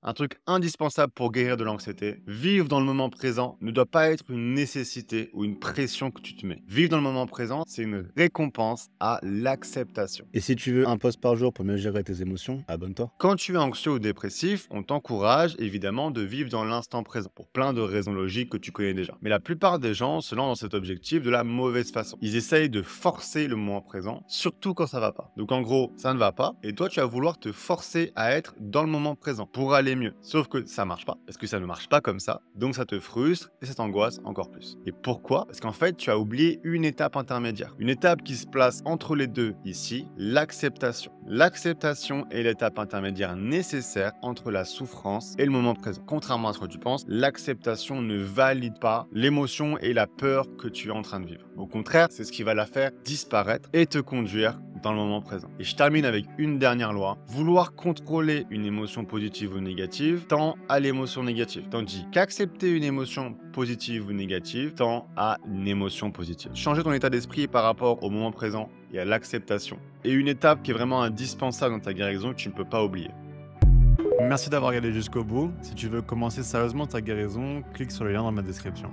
Un truc indispensable pour guérir de l'anxiété, vivre dans le moment présent ne doit pas être une nécessité ou une pression que tu te mets. Vivre dans le moment présent, c'est une récompense à l'acceptation. Et si tu veux un post par jour pour mieux gérer tes émotions, abonne-toi. Quand tu es anxieux ou dépressif, on t'encourage évidemment de vivre dans l'instant présent, pour plein de raisons logiques que tu connais déjà. Mais la plupart des gens se lancent dans cet objectif de la mauvaise façon. Ils essayent de forcer le moment présent, surtout quand ça va pas. Donc en gros, ça ne va pas, et toi tu vas vouloir te forcer à être dans le moment présent pour aller mieux. Sauf que ça marche pas, parce que ça ne marche pas comme ça, donc ça te frustre et ça t'angoisse encore plus. Et pourquoi? Parce qu'en fait, tu as oublié une étape intermédiaire. Une étape qui se place entre les deux ici, l'acceptation. L'acceptation est l'étape intermédiaire nécessaire entre la souffrance et le moment présent. Contrairement à ce que tu penses, l'acceptation ne valide pas l'émotion et la peur que tu es en train de vivre. Au contraire, c'est ce qui va la faire disparaître et te conduire dans le moment présent. Et je termine avec une dernière loi. Vouloir contrôler une émotion positive ou négative tend à l'émotion négative, tandis qu'accepter une émotion positive ou négative tend à une émotion positive. Changer ton état d'esprit par rapport au moment présent et à l'acceptation est une étape qui est vraiment indispensable dans ta guérison que tu ne peux pas oublier. Merci d'avoir regardé jusqu'au bout. Si tu veux commencer sérieusement ta guérison, clique sur le lien dans ma description.